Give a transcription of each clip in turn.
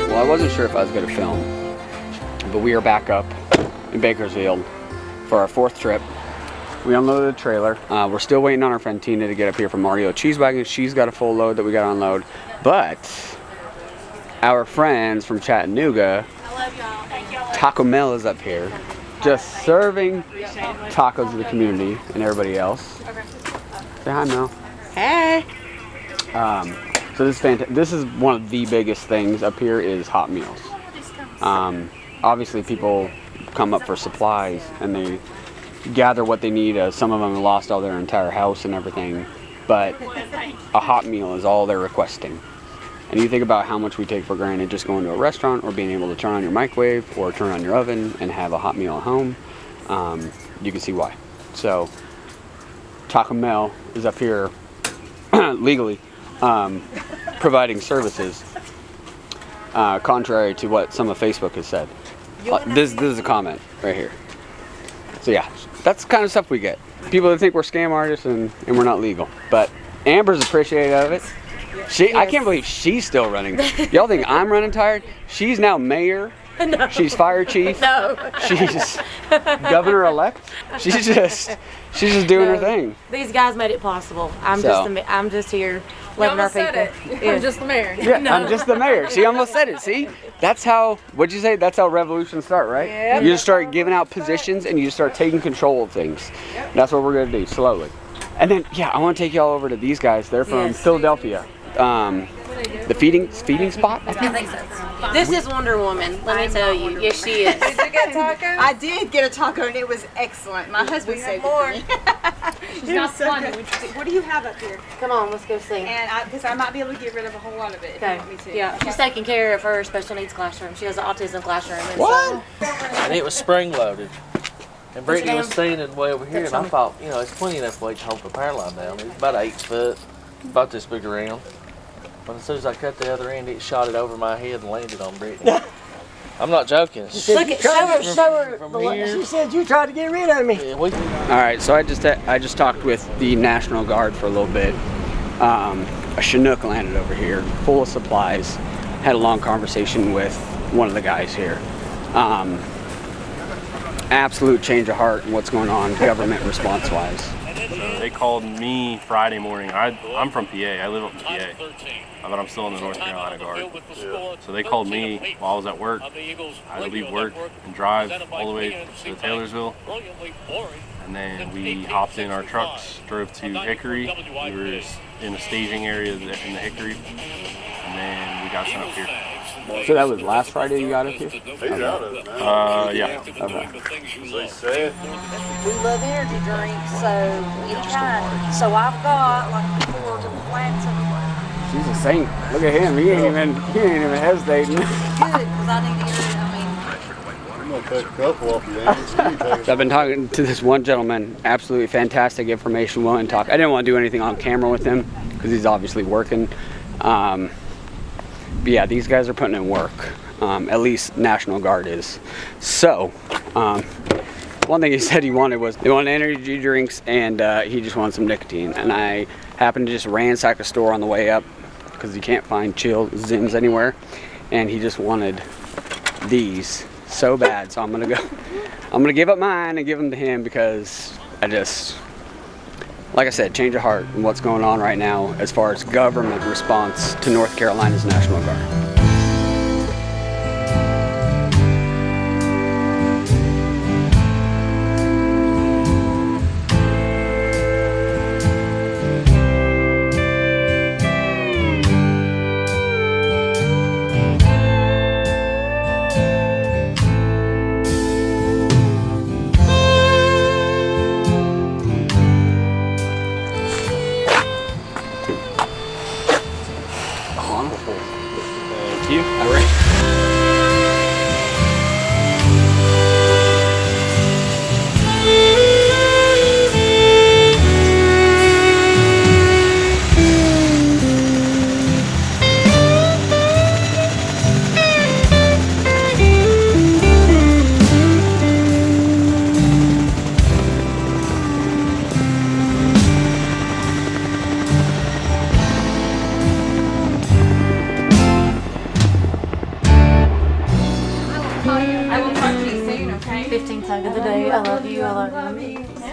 Well, I wasn't sure if I was going to film, but we are back up in Bakersfield for our 4th trip. We unloaded the trailer. We're still waiting on our friend Tina to get up here from Mario Cheese Wagon. She's got a full load that we got to unload. But our friends from Chattanooga, Taco Mel is up here, just serving tacos to the community and everybody else. Say hi, Mel. Hey. So this is one of the biggest things up here is hot meals. Obviously people come up for supplies and they gather what they need. Some of them have lost all their entire house and everything, but a hot meal is all they're requesting. And you think about how much we take for granted just going to a restaurant or being able to turn on your microwave or turn on your oven and have a hot meal at home. You can see why. So Taco Mel is up here legally providing services, contrary to what some of Facebook has said. This is a comment right here. So yeah, that's the kind of stuff we get. People that think we're scam artists and we're not legal. But Amber's appreciative of it. I can't believe she's still running. Y'all think I'm running tired? She's now mayor. No. She's fire chief. No. She's governor-elect. She's just doing her thing. These guys made it possible. I'm just here loving our people. I'm just the mayor. Yeah, no. I'm just the mayor. She almost said it. See, that's how. What'd you say? That's how revolutions start, right? Yep. You just start giving out positions and you just start taking control of things. Yep. That's what we're gonna do slowly. And then I want to take y'all over to these guys. They're from Philadelphia. The feeding spot. I think so. This is Wonder Woman. Let me tell you. Yes, she is. Did you get tacos? I did get a taco and it was excellent. My husband saved it for me. She's not funny. What do you have up here? Come on, let's go see. And because I might be able to get rid of a whole lot of it if you want me to. Yeah, she's taking care of her special needs classroom. She has an autism classroom. And what? And it was spring loaded. And Brittany was standing way over here, and I thought, it's plenty enough weight to hold the power line down. It's about 8 foot, about this big around. But as soon as I cut the other end, it shot it over my head and landed on Brittany. I'm not joking. Look at show her. From here. She said you tried to get rid of me. Yeah, All right, so I just talked with the National Guard for a little bit. A Chinook landed over here, full of supplies. Had a long conversation with one of the guys here. Absolute change of heart in what's going on government response-wise. So they called me Friday morning. I'm from PA. I live up in PA, but I'm still in the North Carolina Guard. Yeah. So they called me while I was at work. I had to leave work and drive all the way to Taylorsville. And then we hopped in our trucks, drove to Hickory. We were in a staging area in the Hickory. And then we got sent up here. So that was last Friday you got up here? Yeah. Okay. They said. We love energy drinks, so anytime. So I've got like 4 to the plants everywhere. She's a saint. Look at him. He ain't even hesitating. Good, because I need to hear it. I'm gonna take a couple off your hands. I've been talking to this one gentleman. Absolutely fantastic information, willing to talk. I didn't want to do anything on camera with him because he's obviously working. But yeah, these guys are putting in work. At least National Guard is. So, one thing he said he wanted energy drinks and he just wanted some nicotine. And I happened to just ransack a store on the way up because you can't find chill Zims anywhere. And he just wanted these so bad. So I'm gonna give up mine and give them to him because like I said, change of heart in what's going on right now as far as government response to North Carolina's National Guard. Thank you. All right.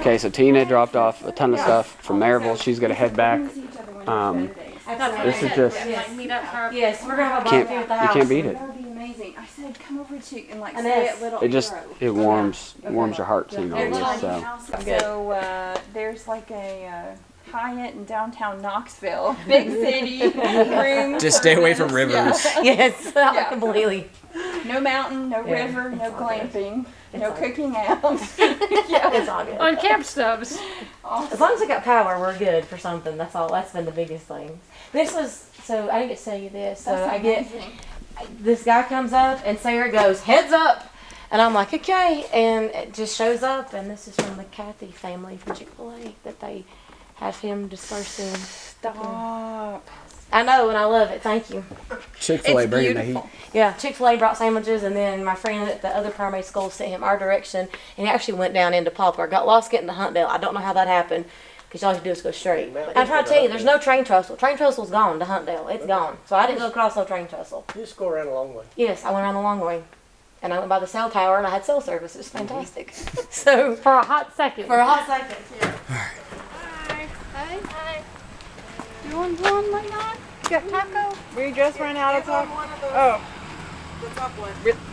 Okay, so Tina dropped off a ton of stuff from Maryville. She's gonna head back. This is just Yes, we're gonna have a can't barbecue at the you house. can't beat it. That would be amazing. I said, come over to and like And say this. it little. It just it warms your heart seeing all this. So So there's like a Hyatt in downtown Knoxville, big city, room. just stay away from rivers. Yes, Yeah. completely. No mountain, no river, no glamping, no cooking out. It's all good. On camp stubs. As long as we got power, we're good for something. That's all. That's been the biggest thing. This was so I didn't get to tell you this. So I get this guy comes up and Sarah goes heads up, and I'm like okay, and it just shows up, and this is from the Kathy family from Chick-fil-A that they have him dispersing. Stop. I know, and I love it. Thank you. Chick-fil-A It's bringing the heat. beautiful. Yeah, Chick-fil-A brought sandwiches, and then my friend at the other primary school sent him our direction, and he actually went down into Poplar. Got lost getting to Huntdale. I don't know how that happened, because all you do is go straight. I'm trying to tell you, there's no train trestle. Train trestle's gone to Huntdale. It's gone. So I didn't go across no train trestle. You just go around a long way. Yes, I went around the long way. And I went by the cell tower, and I had cell service. It was fantastic. So, For a hot second. for a hot second. Hi. You want one like that? You got taco? We just ran out of taco. Oh. The top one.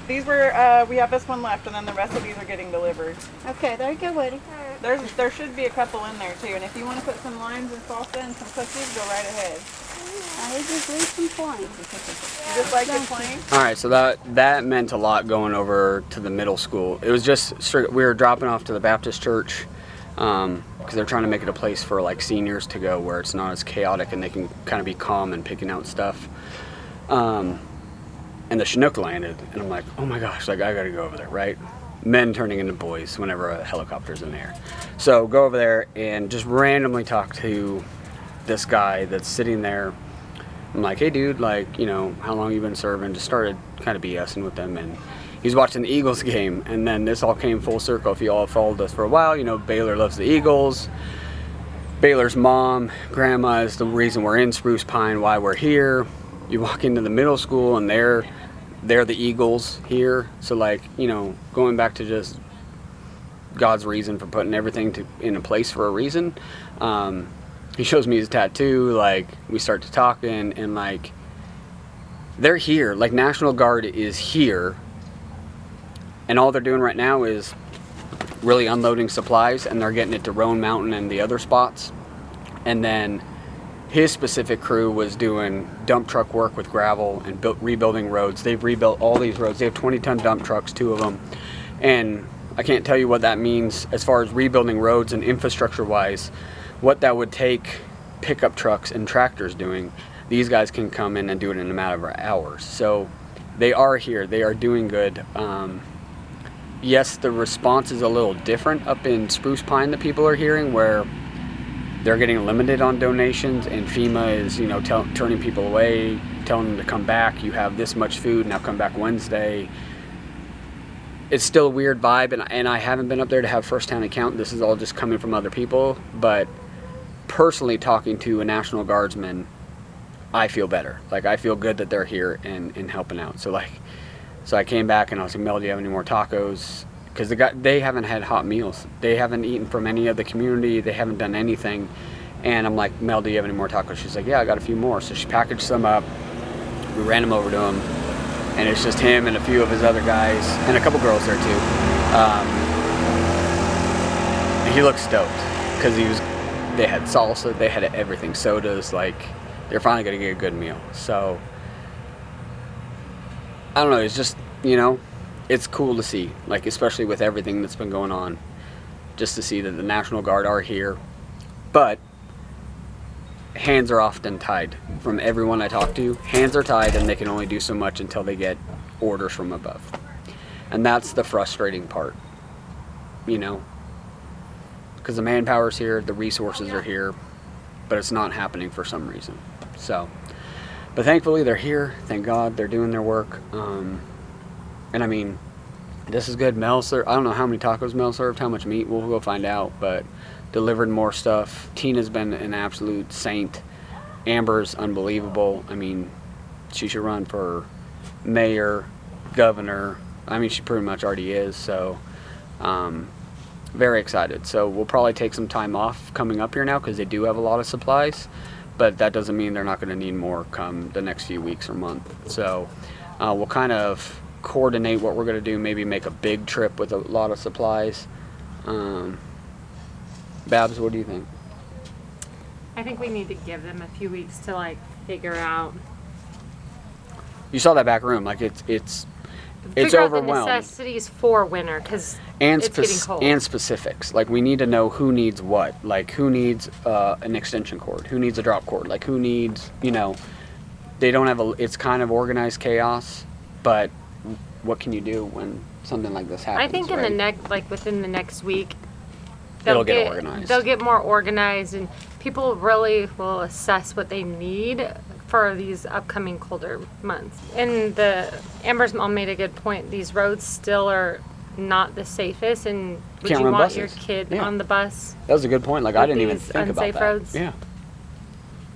These were, we have this one left, and then the rest of these are getting delivered. Okay, there you go, Woody. There should be a couple in there too, and if you want to put some limes and salsa and some cookies, go right ahead. I would just leave some plain. You just like it plain? All right, so that meant a lot going over to the middle school. It was just straight, we were dropping off to the Baptist church because they're trying to make it a place for like seniors to go where it's not as chaotic and they can kind of be calm and picking out stuff. And the Chinook landed, and I'm like, oh my gosh, like I gotta go over there, right? Men turning into boys whenever a helicopter's in the air. So go over there and just randomly talk to this guy that's sitting there. I'm like, hey dude, like, you know, how long you been serving? Just started kind of BSing with them, and he's watching the Eagles game, and then this all came full circle. If you all followed us for a while, you know Baylor loves the Eagles. Baylor's mom, grandma is the reason we're in Spruce Pine, why we're here. You walk into the middle school and they're the Eagles here. So like, you know, going back to just God's reason for putting everything in a place for a reason. He shows me his tattoo, like we start to talking, and like they're here. Like National Guard is here, and all they're doing right now is really unloading supplies, and they're getting it to Roan Mountain and the other spots. And then his specific crew was doing dump truck work with gravel and rebuilding roads. They've rebuilt all these roads. They have 20-ton dump trucks, 2 of them. And I can't tell you what that means as far as rebuilding roads and infrastructure-wise, what that would take pickup trucks and tractors doing. These guys can come in and do it in a matter of hours. So they are here. They are doing good. Yes, the response is a little different up in Spruce Pine that people are hearing, where they're getting limited on donations, and FEMA is, you know, turning people away, telling them to come back. You have this much food, now come back Wednesday. It's still a weird vibe, and I haven't been up there to have first-hand account. This is all just coming from other people, but personally talking to a National Guardsman, I feel better. Like, I feel good that they're here and helping out. So I came back and I was like, Mel, do you have any more tacos? Because they haven't had hot meals. They haven't eaten from any of the community. They haven't done anything. And I'm like, Mel, do you have any more tacos? She's like, yeah, I got a few more. So she packaged some up. We ran them over to him. And it's just him and a few of his other guys, and a couple girls there too. And he looked stoked because they had salsa, they had everything, sodas, like they're finally gonna get a good meal. So I don't know, it's just, you know, it's cool to see, like especially with everything that's been going on, just to see that the National Guard are here. But hands are often tied. From everyone I talk to, hands are tied and they can only do so much until they get orders from above. And that's the frustrating part, you know, because the manpower's here, the resources are here, but it's not happening for some reason. So, but thankfully they're here. Thank God they're doing their work. And I mean, this is good. Mel served, I don't know how many tacos Mel served, how much meat, we'll go find out, but delivered more stuff. Tina's been an absolute saint. Amber's unbelievable. I mean, she should run for mayor, governor. I mean, she pretty much already is. So Very excited. So we'll probably take some time off coming up here now because they do have a lot of supplies, but that doesn't mean they're not going to need more come the next few weeks or month. So we'll kind of coordinate what we're going to do, maybe make a big trip with a lot of supplies. Babs, what do you think? I think we need to give them a few weeks to like figure out. You saw that back room, like it's Figure out the overwhelmed. necessities for winter because And, it's getting cold. and specifics. Like we need to know who needs what. Like who needs an extension cord, who needs a drop cord, like who needs, they don't have it's kind of organized chaos, but what can you do when something like this happens? I think in right? within the next week, It'll get organized. They'll get more organized, and people really will assess what they need for these upcoming colder months. And Amber's mom made a good point. These roads still are not the safest, and would Can't you run want buses. your kid Yeah. on the bus? That was a good point. Like I with didn't even these think about unsafe that. roads? Yeah.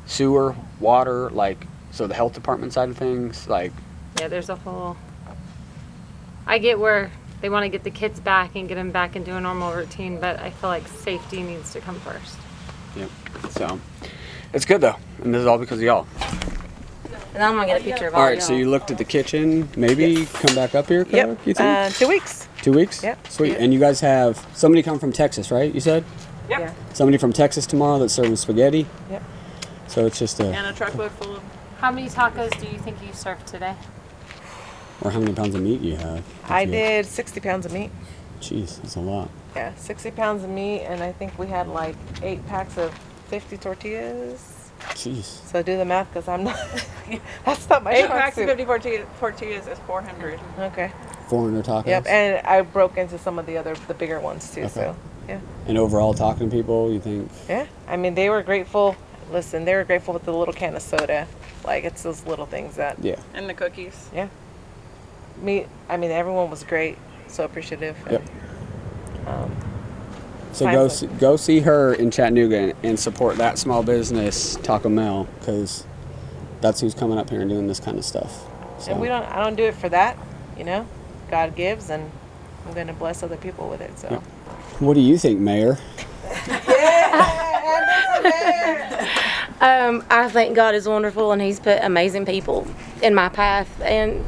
Sewer, water, so the health department side of things, Yeah, there's a whole. I get where they want to get the kids back and get them back into a normal routine, but I feel like safety needs to come first. yeah. So it's good though, and this is all because of y'all. And I'm gonna get a picture of all All right, y'all. so you looked at the kitchen. Maybe come back up here, Claire, you think? 2 weeks. 2 weeks? Yep. Sweet. And you guys have somebody come from Texas, right? You said? Yep. Yeah. Somebody from Texas tomorrow that's serving spaghetti. Yep. So it's just And a truckload full of. How many tacos do you think you served today? or how many pounds of meat you have? I did 60 pounds of meat. Jeez, that's a lot. Yeah, 60 pounds of meat, and I think we had like 8 packs of 50 tortillas. Jeez. So do the math, because I'm not. That's not my 8 strong packs of suit. 50 tortillas is 400. Okay. 400 tacos. Yep, and I broke into some of the bigger ones too. Okay. So yeah. And overall, talking to people, you think? Yeah, I mean they were grateful. Listen, they were grateful with the little can of soda. Like it's those little things that. Yeah. And the cookies. Yeah. I mean everyone was great. So appreciative. Yep. So times go see her in Chattanooga and support that small business, Taco Mel, because that's who's coming up here and doing this kind of stuff. So. And I don't do it for that, you know. God gives, and I'm going to bless other people with it. So. Yep. What do you think, Mayor? I think God is wonderful, and He's put amazing people in my path, and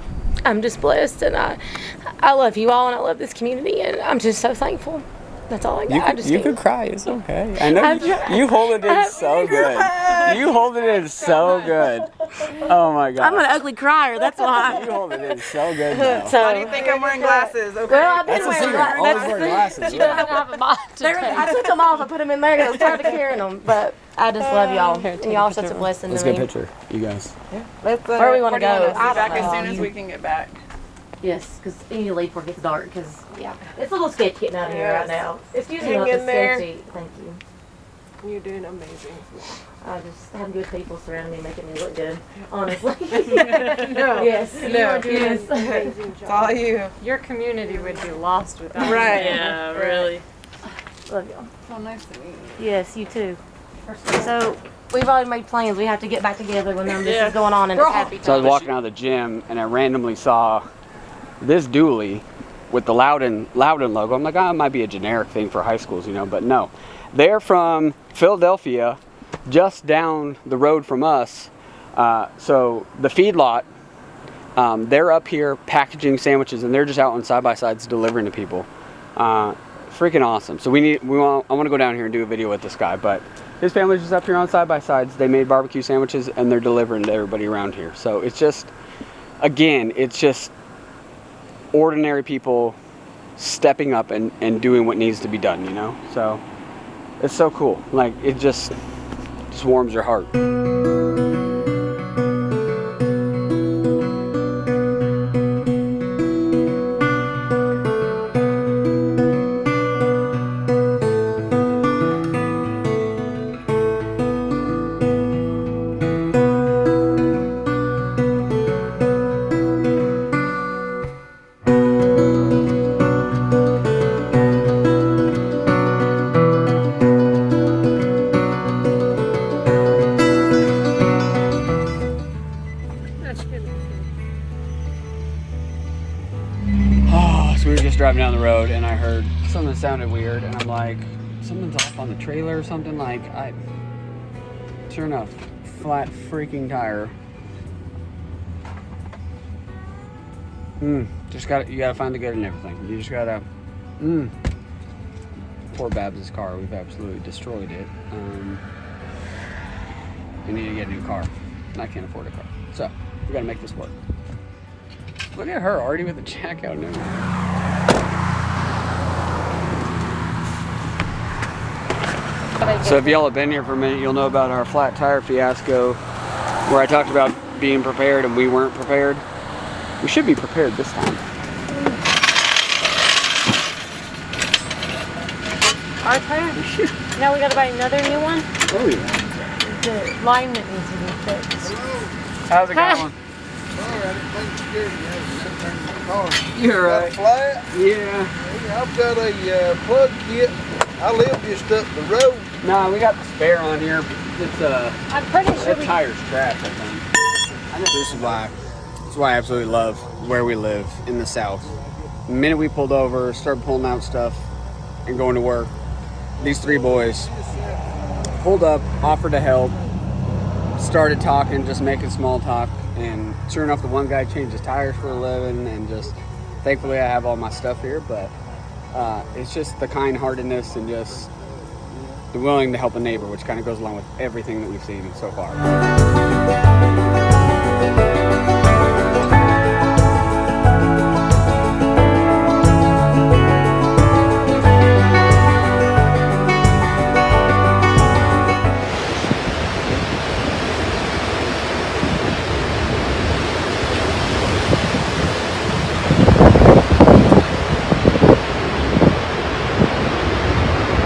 I'm just blessed, and I love you all, and I love this community, and I'm just so thankful. That's all I got. You could cry. It's okay. I know you hold it in so good. You hold it in so good. Oh my God. I'm an ugly crier. That's why. You hold it in so good now. So, Why do you think I'm wearing glasses? Okay. well, I've been That's a wearing secret. glasses. Always wearing glasses. You don't have to have a box. I took them off. I put them in there because I was tired of carrying them. But I just love y'all, and y'all are such a blessing Let's to get a me. picture, you guys. Let's, Where we want to We're go? going to be back as soon as we can get back. Yes, because you need to leave before it gets dark. Because it's a little sketchy getting out of here right Yes. now. Excuse me, Hang not the in there. sketchy. Thank you. You're doing amazing. I just have good people surrounding me, making me look good. Honestly. No. Yes. No. You are doing an amazing It's job. all you. Your community would be lost without you. Right. Yeah, really. Love y'all. So nice to meet you. Yes, you too. So we've already made plans. We have to get back together when this is going on, and it's happy So I was time. walking out of the gym and I randomly saw this dually with the Loudon logo. I'm like, it might be a generic thing for high schools, but no. They're from Philadelphia, just down the road from us. So the feedlot, they're up here packaging sandwiches, and they're just out on side-by-sides delivering to people. Freaking awesome. So I want to go down here and do a video with this guy, but his family's just up here on side-by-sides. They made barbecue sandwiches, and they're delivering to everybody around here. So it's just, again, it's just ordinary people stepping up and doing what needs to be done, So it's so cool. Like, it just warms your heart. So we were just driving down the road and I heard something that sounded weird and I'm like, something's off on the trailer or something. Sure enough, flat freaking tire. You gotta find the good in everything. You just gotta, Poor Babs' car, we've absolutely destroyed it. We need to get a new car and I can't afford a car. So, we gotta make this work. Look at her, already with the jack out and everything. So if y'all have been here for a minute, you'll know about our flat tire fiasco where I talked about being prepared and we weren't prepared. We should be prepared this time. Our tire? Now we gotta buy another new one? Oh yeah. The alignment needs to be fixed. How's it going? Sorry, I didn't think you scared you. I was sitting there in the car. You're right. Flat? Yeah. I've got a plug kit. I live just up the road. Nah, we got the spare on here. It's I'm pretty sure that tire's trash, I think. This is why I absolutely love where we live in the South. The minute we pulled over, started pulling out stuff and going to work, these three boys pulled up, offered to help, started talking, just making small talk, and sure enough, the one guy changed his tires for a living, and just thankfully I have all my stuff here, but it's just the kind-heartedness and just the willing to help a neighbor, which kind of goes along with everything that we've seen so far.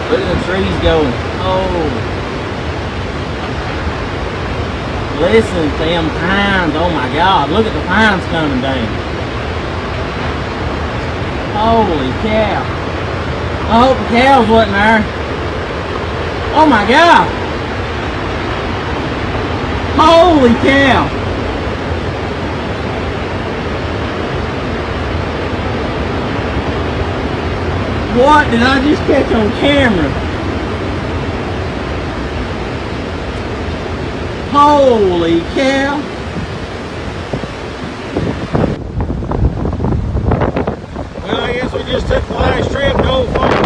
Look at the trees going. Oh. Listen to them pines. Oh my God. Look at the pines coming down. Holy cow. I hope the cows wasn't there. Oh my God. Holy cow. What did I just catch on camera? Holy cow. Well, I guess we just took the last trip to Old Farm.